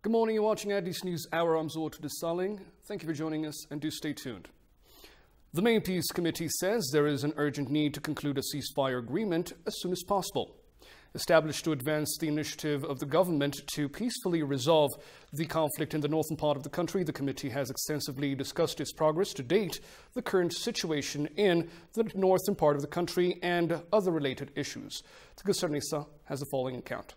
Good morning, you're watching Addis News Hour. I'm Zor Desaling. Thank you for joining us and do stay tuned. The Main Peace Committee says there is an urgent need to conclude a ceasefire agreement as soon as possible. Established to advance the initiative of the government to peacefully resolve the conflict in the northern part of the country, the committee has extensively discussed its progress to date, the current situation in the northern part of the country, and other related issues. Tagusar Nisa has the following account.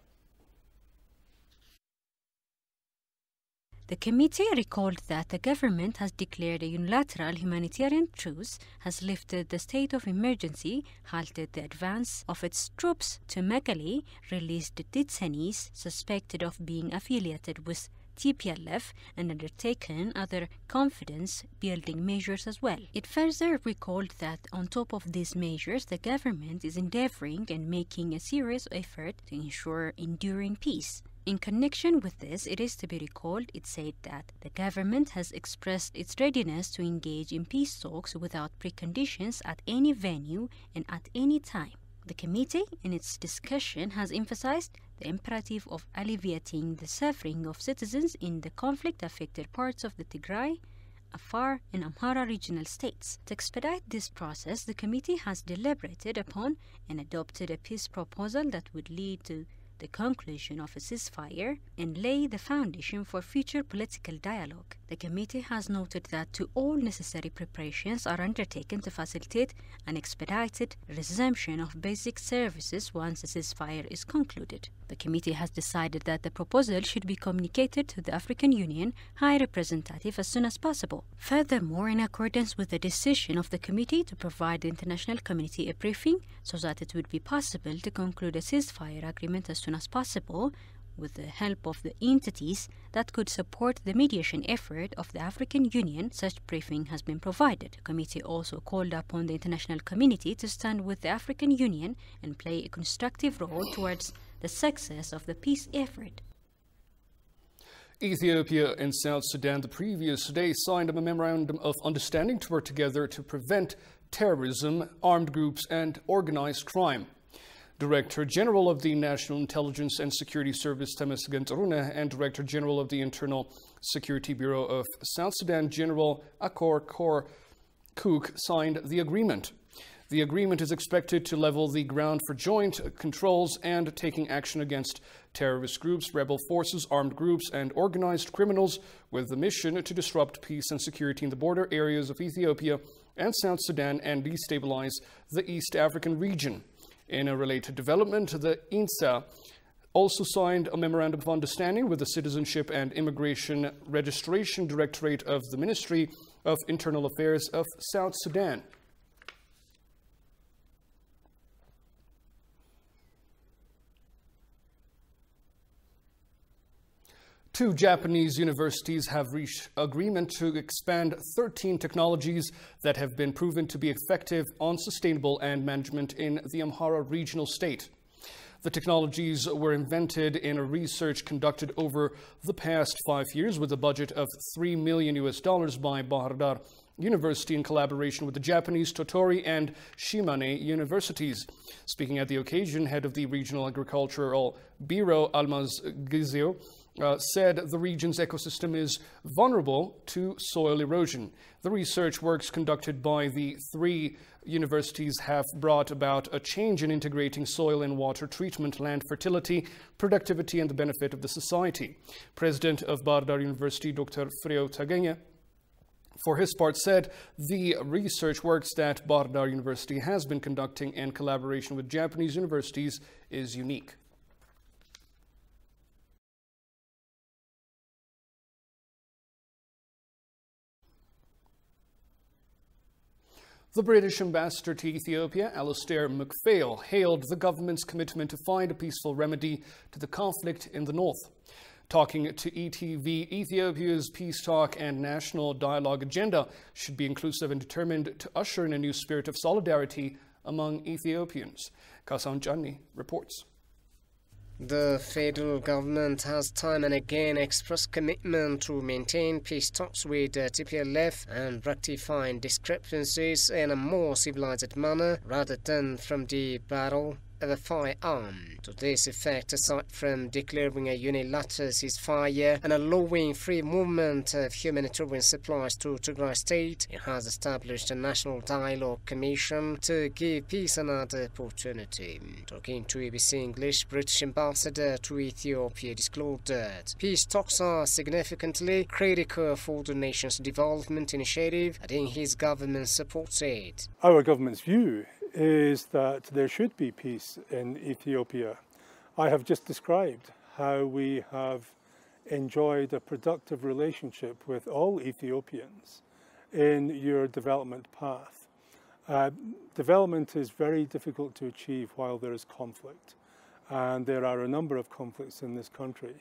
The committee recalled that the government has declared a unilateral humanitarian truce, has lifted the state of emergency, halted the advance of its troops to Megali, released detainees suspected of being affiliated with TPLF, and undertaken other confidence-building measures as well. It further recalled that on top of these measures, the government is endeavoring and making a serious effort to ensure enduring peace. In connection with this, it is to be recalled, it said that the government has expressed its readiness to engage in peace talks without preconditions at any venue and at any time. The committee, in its discussion, has emphasized the imperative of alleviating the suffering of citizens in the conflict-affected parts of the Tigray, Afar, and Amhara regional states. To expedite this process, the committee has deliberated upon and adopted a peace proposal that would lead to the conclusion of a ceasefire and lay the foundation for future political dialogue. The committee has noted that all necessary preparations are undertaken to facilitate an expedited resumption of basic services once the ceasefire is concluded. The committee has decided that the proposal should be communicated to the African Union High Representative as soon as possible. Furthermore, in accordance with the decision of the committee to provide the international community a briefing so that it would be possible to conclude a ceasefire agreement as soon as possible, with the help of the entities that could support the mediation effort of the African Union, such briefing has been provided. The committee also called upon the international community to stand with the African Union and play a constructive role towards the success of the peace effort. Ethiopia and South Sudan the previous day signed a memorandum of understanding to work together to prevent terrorism, armed groups, and organized crime. Director General of the National Intelligence and Security Service Temesgen Taruna and Director General of the Internal Security Bureau of South Sudan General Akor Kor Kuk signed the agreement. The agreement is expected to level the ground for joint controls and taking action against terrorist groups, rebel forces, armed groups, and organized criminals, with the mission to disrupt peace and security in the border areas of Ethiopia and South Sudan and destabilize the East African region. In a related development, the INSA also signed a memorandum of understanding with the Citizenship and Immigration Registration Directorate of the Ministry of Internal Affairs of South Sudan. Two Japanese universities have reached agreement to expand 13 technologies that have been proven to be effective on sustainable and management in the Amhara regional state. The technologies were invented in a research conducted over the past 5 years with a budget of $3 million by Bahir Dar University in collaboration with the Japanese Totori and Shimane universities. Speaking at the occasion, head of the Regional Agricultural Bureau, Almaz Gizio, said the region's ecosystem is vulnerable to soil erosion. The research works conducted by the three universities have brought about a change in integrating soil and water treatment, land fertility, productivity, and the benefit of the society. President of Bahir Dar University, Dr. Freo Tagenya, for his part, said the research works that Bahir Dar University has been conducting in collaboration with Japanese universities is unique. The British ambassador to Ethiopia, Alastair MacPhail, hailed the government's commitment to find a peaceful remedy to the conflict in the north. Talking to ETV, Ethiopia's peace talk and national dialogue agenda should be inclusive and determined to usher in a new spirit of solidarity among Ethiopians. Kasan Chani reports. The federal government has time and again expressed commitment to maintain peace talks with TPLF and rectifying discrepancies in a more civilized manner rather than from the battle. the firearm. To this effect, aside from declaring a unilateral ceasefire and allowing free movement of humanitarian supplies to Tigray state, it has established a National Dialogue Commission to give peace another opportunity. Talking to ABC English, British ambassador to Ethiopia disclosed that peace talks are significantly critical for the nation's development initiative, adding his government supports it. Our government's view is that there should be peace in Ethiopia. I have just described how we have enjoyed a productive relationship with all Ethiopians in your development path. Development is very difficult to achieve while there is conflict, and there are a number of conflicts in this country.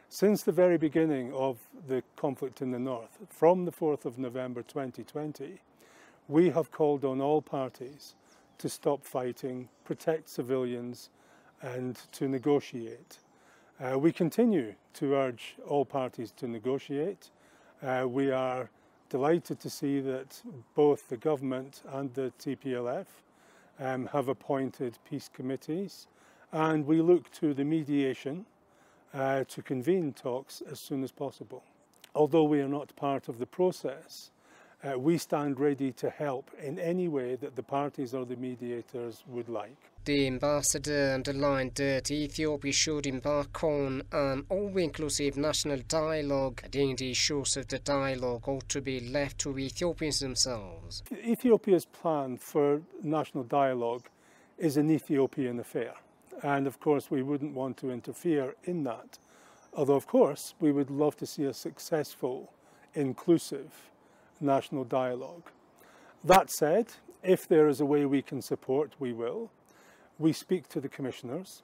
Since the very beginning of the conflict in the north, from the 4th of November 2020, we have called on all parties to stop fighting, protect civilians, and to negotiate. We continue to urge all parties to negotiate. We are delighted to see that both the government and the TPLF have appointed peace committees, and we look to the mediation to convene talks as soon as possible. Although we are not part of the process, we stand ready to help in any way that the parties or the mediators would like. The ambassador underlined that Ethiopia should embark on an all-inclusive national dialogue, adding the issues of the dialogue ought to be left to Ethiopians themselves. Ethiopia's plan for national dialogue is an Ethiopian affair, and of course we wouldn't want to interfere in that. Although of course we would love to see a successful, inclusive national dialogue. That said, if there is a way we can support, we will. We speak to the commissioners,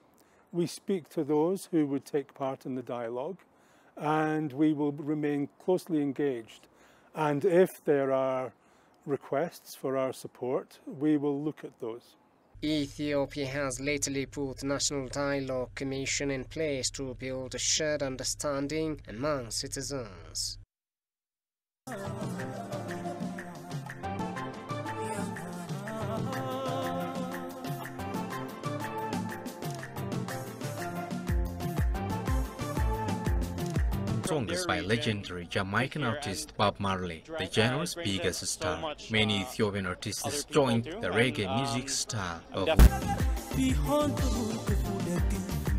we speak to those who would take part in the dialogue, and we will remain closely engaged. And if there are requests for our support, we will look at those. Ethiopia has lately put the National Dialogue Commission in place to build a shared understanding among citizens. Song is by legendary Jamaican artist Bob Marley, the genre's biggest star. Many Ethiopian artists joined the reggae music style of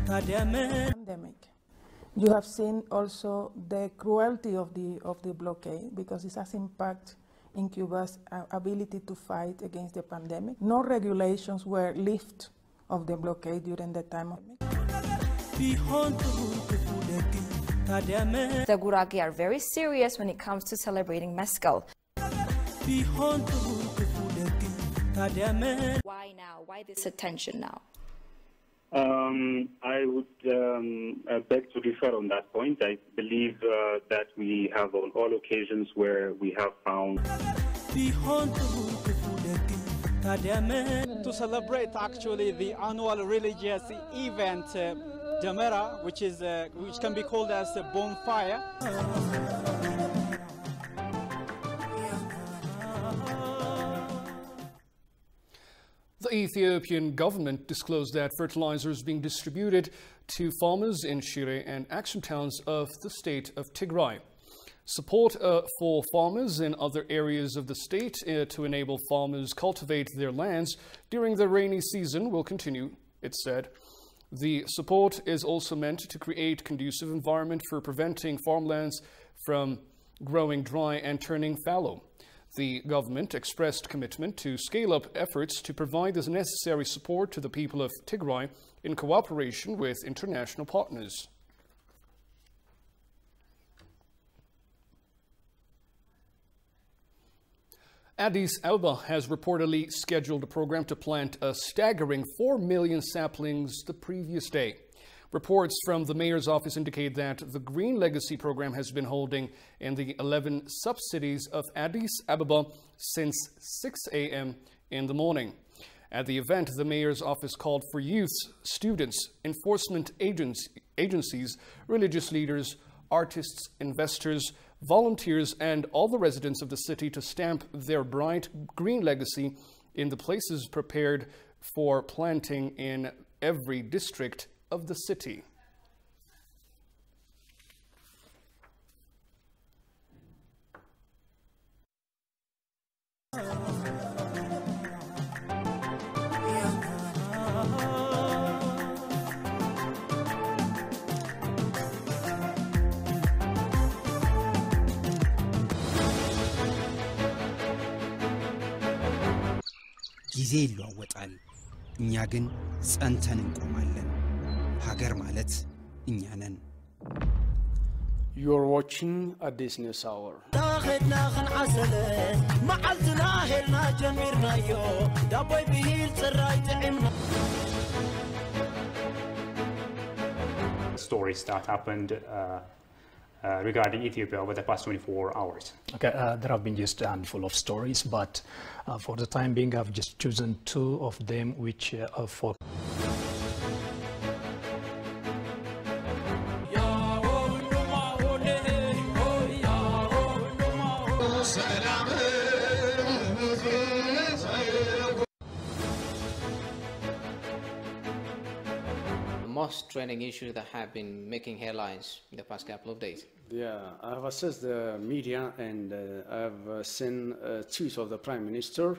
pandemic. You have seen also the cruelty of the blockade, because it has impact in Cuba's ability to fight against the pandemic. No regulations were lifted of the blockade during the time of The Gurage are very serious when it comes to celebrating Mescal. Why now? Why this attention now? I would beg to differ on that point. I believe that we have on all occasions where we have found to celebrate actually the annual religious event Damera, which can be called as a bonfire. The Ethiopian government disclosed that fertilizer is being distributed to farmers in Shire and Aksum towns of the state of Tigray. Support for farmers in other areas of the state to enable farmers cultivate their lands during the rainy season will continue, it said. The support is also meant to create conducive environment for preventing farmlands from growing dry and turning fallow. The government expressed commitment to scale up efforts to provide the necessary support to the people of Tigray in cooperation with international partners. Addis Ababa has reportedly scheduled a program to plant a staggering 4 million saplings the previous day. Reports from the mayor's office indicate that the Green Legacy program has been holding in the 11 sub-cities of Addis Ababa since 6 a.m. in the morning. At the event, the mayor's office called for youth, students, enforcement agencies, religious leaders, artists, investors, volunteers, and all the residents of the city to stamp their bright green legacy in the places prepared for planting in every district of the city. ጊዜ ይለዋወጣል እኛ ግን ጸንተን እንቆማለን ሀገር ማለት እኛ ነን You're watching Addis News Hour. Stories that happened regarding Ethiopia over the past 24 hours. Okay, there have been just a handful of stories, but for the time being, I've just chosen two of them, which are for. Most trending issues that have been making headlines in the past couple of days. Yeah, I have assessed the media and I have seen tweets of the Prime Minister.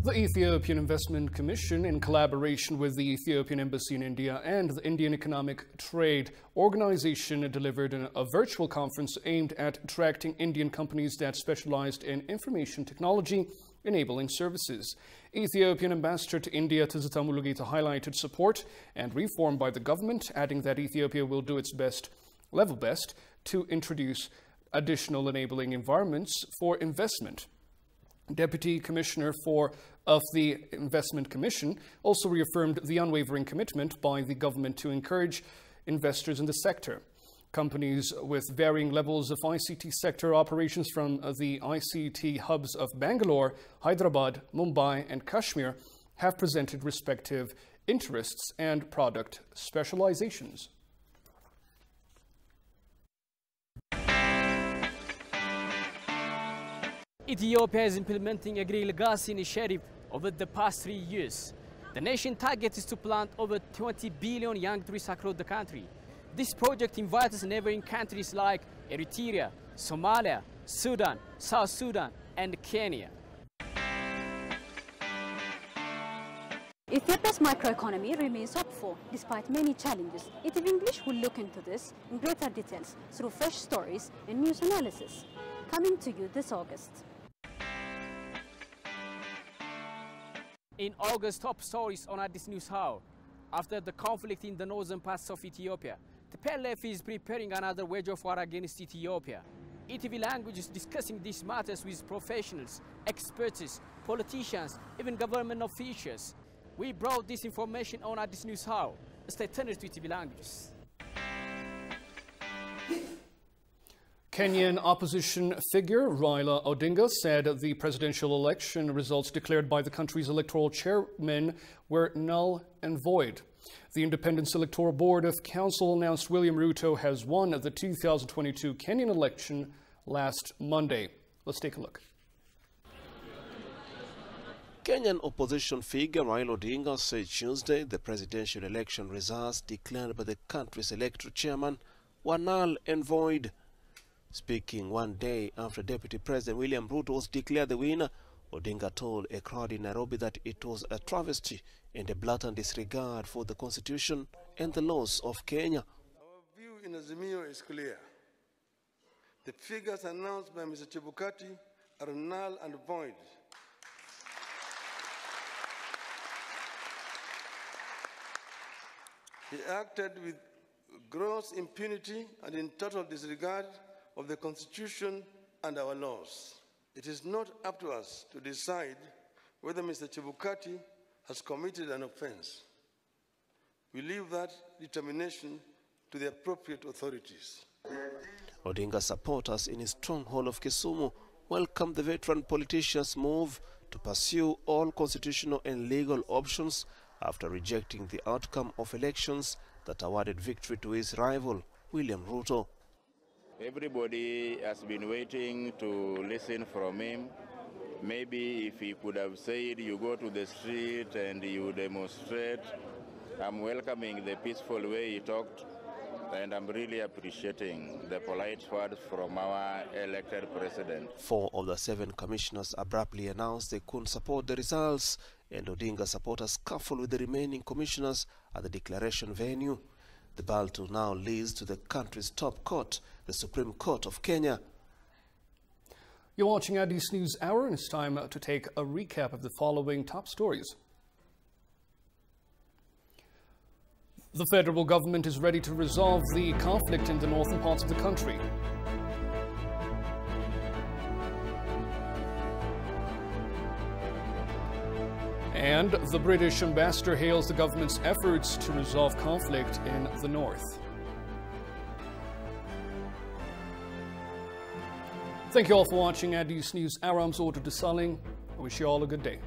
The Ethiopian Investment Commission, in collaboration with the Ethiopian Embassy in India and the Indian Economic Trade Organization, delivered a virtual conference aimed at attracting Indian companies that specialized in information technology enabling services. Ethiopian Ambassador to India Tizita Mulugeta highlighted support and reform by the government, adding that Ethiopia will do its level best to introduce additional enabling environments for investment. Deputy Commissioner of the Investment Commission also reaffirmed the unwavering commitment by the government to encourage investors in the sector. Companies with varying levels of ICT sector operations from the ICT hubs of Bangalore, Hyderabad, Mumbai, and Kashmir have presented respective interests and product specializations. Ethiopia is implementing a green legacy initiative over the past 3 years. The nation target is to plant over 20 billion young trees across the country. This project invites neighboring countries like Eritrea, Somalia, Sudan, South Sudan, and Kenya. Ethiopia's microeconomy remains hopeful despite many challenges. ETV English will look into this in greater details through fresh stories and news analysis. Coming to you this August. In August, top stories on Addis News Hour. After the conflict in the northern parts of Ethiopia, the TPLF is preparing another wage of war against Ethiopia. ETV Language is discussing these matters with professionals, experts, politicians, even government officials. We brought this information on Addis News Hour. Stay tuned to ETV Languages. Kenyan opposition figure Raila Odinga said the presidential election results declared by the country's electoral chairman were null and void. The Independence Electoral Board of Council announced William Ruto has won the 2022 Kenyan election last Monday. Let's take a look. Kenyan opposition figure Raila Odinga said Tuesday the presidential election results declared by the country's electoral chairman were null and void. Speaking one day after Deputy President William Ruto was declared the winner, Odinga told a crowd in Nairobi that it was a travesty and a blatant disregard for the Constitution and the laws of Kenya. Our view in Azimio is clear. The figures announced by Mr. Chebukati are null and void. He acted with gross impunity and in total disregard of the Constitution and our laws. It is not up to us to decide whether Mr. Chebukati has committed an offense. We leave that determination to the appropriate authorities. Odinga supporters in his stronghold of Kisumu welcomed the veteran politician's move to pursue all constitutional and legal options after rejecting the outcome of elections that awarded victory to his rival, William Ruto. Everybody has been waiting to listen from him. Maybe if he could have said, you go to the street and you demonstrate. I'm welcoming the peaceful way he talked, and I'm really appreciating the polite words from our elected president. 4 of the 7 commissioners abruptly announced they couldn't support the results, and Odinga supporters scuffled with the remaining commissioners at the declaration venue. The battle now leads to the country's top court, the Supreme Court of Kenya. You're watching Addis News Hour, and it's time to take a recap of the following top stories. The federal government is ready to resolve the conflict in the northern parts of the country. And the British ambassador hails the government's efforts to resolve conflict in the north. Thank you all for watching Addis News Hour. I'm Zolder Desalegn. I wish you all a good day.